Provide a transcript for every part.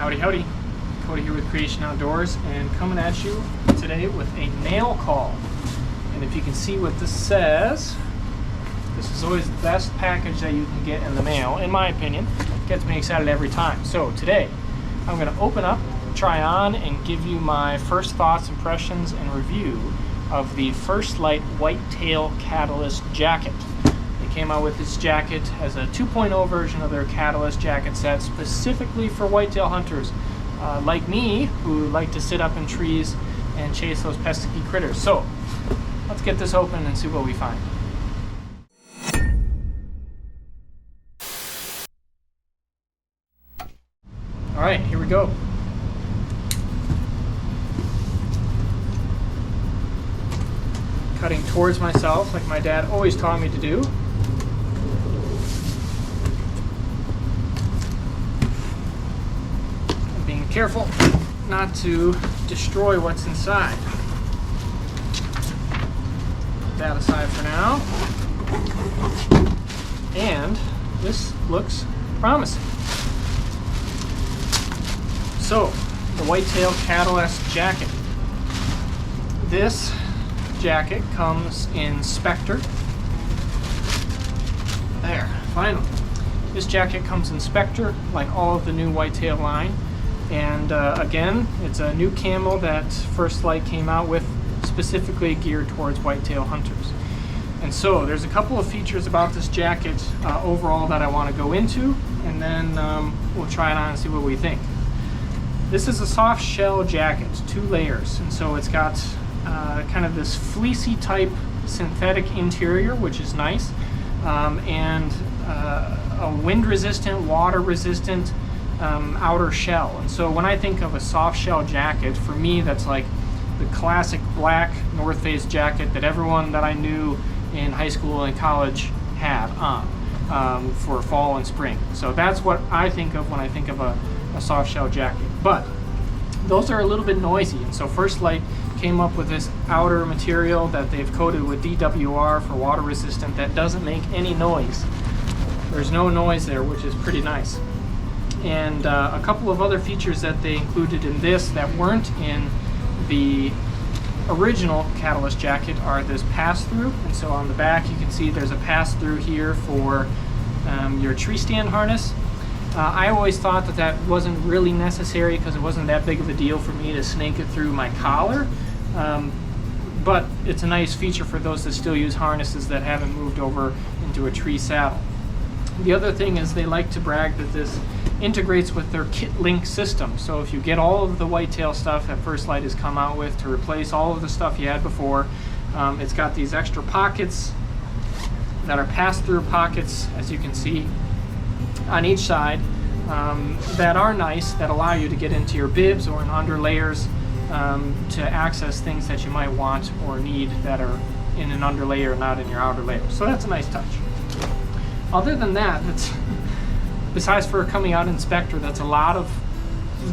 Howdy, howdy. Cody here with Creation Outdoors, and coming at you today with a mail call. And if you can see what this says, this is always the best package that you can get in the mail, in my opinion. Gets me excited every time. So today, I'm going to open up, try on, and give you my first thoughts, impressions, and review of the First Lite Whitetail Catalyst jacket. They came out with this jacket as a 2.0 version of their Catalyst jacket set, specifically for whitetail hunters like me, who like to sit up in trees and chase those pesky critters. So let's get this open and see what we find. All right, here we go. Cutting towards myself like my dad always taught me to do. And being careful not to destroy what's inside. Put that aside for now. And this looks promising. So, the Whitetail Catalyst jacket. This jacket comes in Specter. There, finally. This jacket comes in Specter, like all of the new whitetail line. And again, it's a new camo that First Lite came out with, specifically geared towards whitetail hunters. And so, there's a couple of features about this jacket overall that I want to go into, and then we'll try it on and see what we think. This is a soft shell jacket, 2 layers, and so it's got kind of this fleecy type synthetic interior, which is nice, and a wind resistant, water resistant outer shell. And so when I think of a soft shell jacket, for me that's like the classic black North Face jacket that everyone that I knew in high school and college had on for fall and spring. So that's what I think of when I think of a soft shell jacket. But those are a little bit noisy, and so First Lite came up with this outer material that they've coated with DWR for water resistant that doesn't make any noise. There's no noise there, which is pretty nice. And a couple of other features that they included in this that weren't in the original Catalyst jacket are this pass-through. And so on the back you can see there's a pass-through here for your tree stand harness. I always thought that that wasn't really necessary because it wasn't that big of a deal for me to snake it through my collar, but it's a nice feature for those that still use harnesses that haven't moved over into a tree saddle. The other thing is they like to brag that this integrates with their kit link system. So if you get all of the whitetail stuff that First Lite has come out with to replace all of the stuff you had before, it's got these extra pockets that are pass-through pockets, as you can see, on each side, that are nice, that allow you to get into your bibs or in under layers to access things that you might want or need that are in an under layer, not in your outer layer. So that's a nice touch. Other than that, besides for coming out in Specter, that's a lot of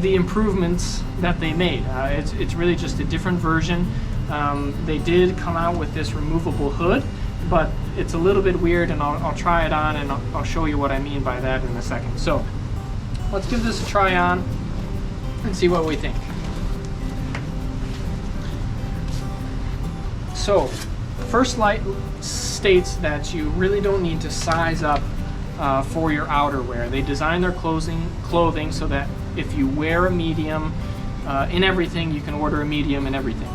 the improvements that they made. It's really just a different version. They did come out with this removable hood, but it's a little bit weird, and I'll try it on and I'll show you what I mean by that in a second. So let's give this a try on and see what we think. So First Lite states that you really don't need to size up for your outerwear. They design their clothing so that if you wear a medium in everything, you can order a medium in everything.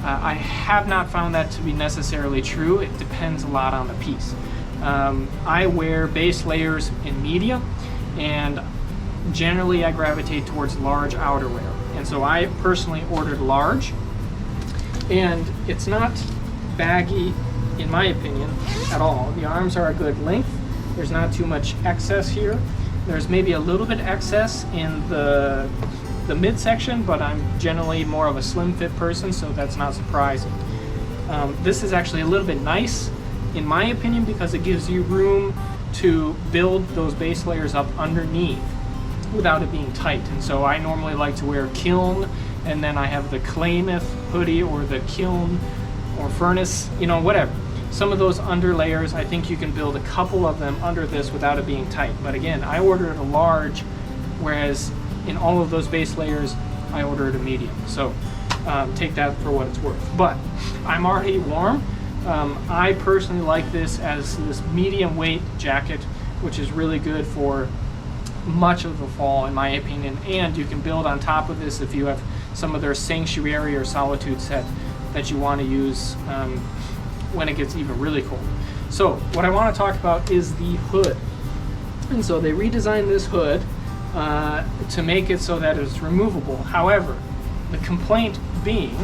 I have not found that to be necessarily true. It depends a lot on the piece. I wear base layers in medium, and generally I gravitate towards large outerwear. And so I personally ordered large, and it's not baggy in my opinion at all. The arms are a good length. There's not too much excess here. There's maybe a little bit excess in the midsection, but I'm generally more of a slim fit person, so that's not surprising. This is actually a little bit nice in my opinion because it gives you room to build those base layers up underneath without it being tight. And so I normally like to wear kiln, and then I have the Klamath hoodie or the kiln or furnace, you know, whatever. Some of those under layers, I think you can build a couple of them under this without it being tight. But again, I ordered a large, whereas in all of those base layers, I ordered a medium. So take that for what it's worth. But I'm already warm. I personally like this as this medium weight jacket, which is really good for much of the fall in my opinion, and you can build on top of this if you have some of their sanctuary or solitude set that you want to use when it gets even really cold. So what I want to talk about is the hood. And so they redesigned this hood to make it so that it's removable. However, the complaint being,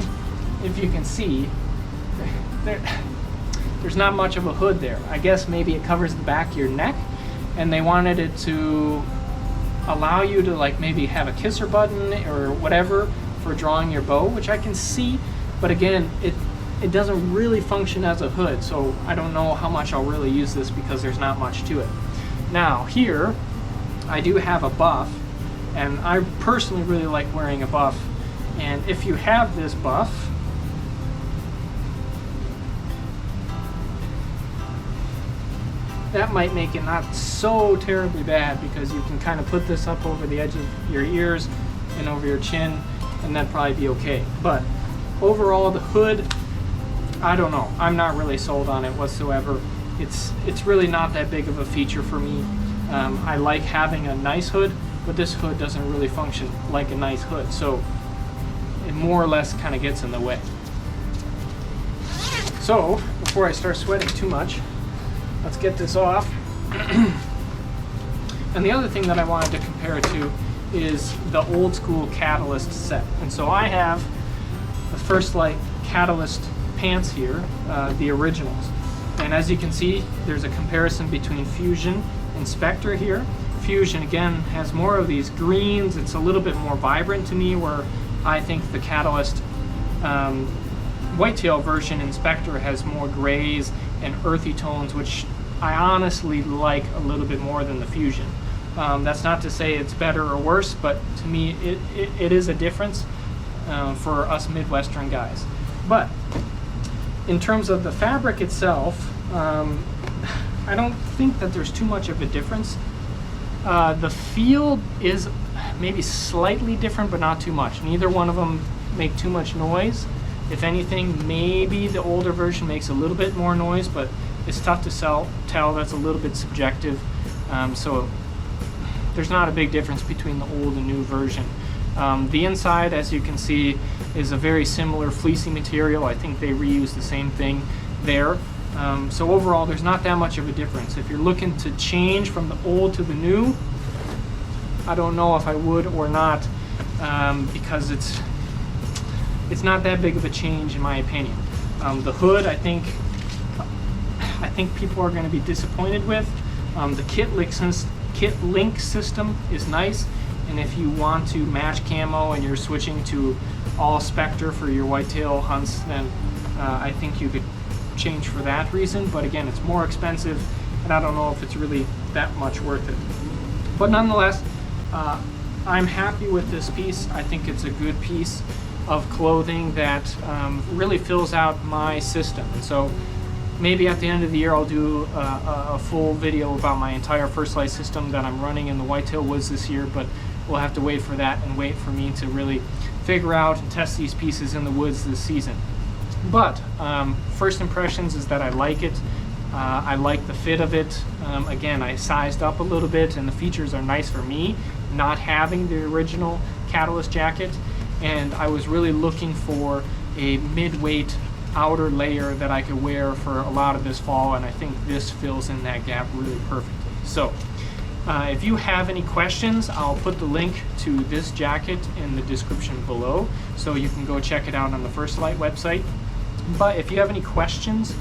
if you can see, there's not much of a hood there. I guess maybe it covers the back of your neck, and they wanted it to allow you to like maybe have a kisser button or whatever for drawing your bow, which I can see, but again, it doesn't really function as a hood, so I don't know how much I'll really use this because there's not much to it. Now here, I do have a buff, and I personally really like wearing a buff, and if you have this buff, that might make it not so terribly bad because you can kind of put this up over the edge of your ears and over your chin, and that'd probably be okay. But overall, the hood, I don't know. I'm not really sold on it whatsoever. It's really not that big of a feature for me. I like having a nice hood, but this hood doesn't really function like a nice hood, so it more or less kind of gets in the way. So before I start sweating too much, let's get this off. And the other thing that I wanted to compare it to is the old school Catalyst set. And so I have the First Lite Catalyst pants here, the originals. And as you can see, there's a comparison between Fusion and Specter here. Fusion, again, has more of these greens. It's a little bit more vibrant to me, where I think the Catalyst whitetail version in Specter has more grays and earthy tones, which I honestly like a little bit more than the Fusion. That's not to say it's better or worse, but to me it is a difference for us Midwestern guys. But in terms of the fabric itself, I don't think that there's too much of a difference. The feel is maybe slightly different, but not too much. Neither one of them make too much noise. If anything, maybe the older version makes a little bit more noise, but it's tough to tell. That's a little bit subjective. So there's not a big difference between the old and new version. The inside, as you can see, is a very similar fleecy material. I think they reuse the same thing there. So overall, there's not that much of a difference. If you're looking to change from the old to the new, I don't know if I would or not, because it's not that big of a change in my opinion. The hood, I think people are going to be disappointed with. The kit link system is nice, and if you want to match camo and you're switching to all Specter for your whitetail hunts, then I think you could change for that reason. But again, it's more expensive, and I don't know if it's really that much worth it. But nonetheless, I'm happy with this piece. I think it's a good piece of clothing that really fills out my system. And so maybe at the end of the year I'll do a full video about my entire First Lite system that I'm running in the whitetail woods this year, but we'll have to wait for that and wait for me to really figure out and test these pieces in the woods this season. But first impressions is that I like it. I like the fit of it. Again, I sized up a little bit, and the features are nice for me, not having the original Catalyst jacket. And I was really looking for a mid-weight outer layer that I could wear for a lot of this fall, and I think this fills in that gap really perfectly. So if you have any questions, I'll put the link to this jacket in the description below, so you can go check it out on the First Lite website. But if you have any questions,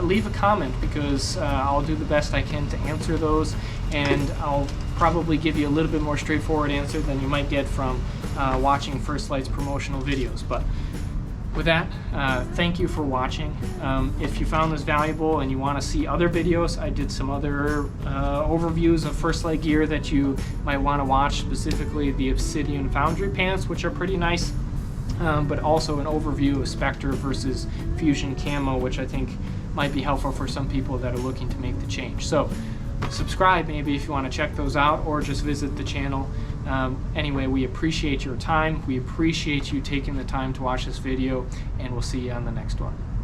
leave a comment, because I'll do the best I can to answer those, and I'll probably give you a little bit more straightforward answer than you might get from watching First Lite's promotional videos. But with that, thank you for watching. If you found this valuable and you want to see other videos, I did some other overviews of First Lite gear that you might want to watch, specifically the Obsidian Foundry pants, which are pretty nice, but also an overview of Specter versus Fusion camo, which I think might be helpful for some people that are looking to make the change. So subscribe maybe if you want to check those out, or just visit the channel Anyway, we appreciate your time. We appreciate you taking the time to watch this video, and we'll see you on the next one.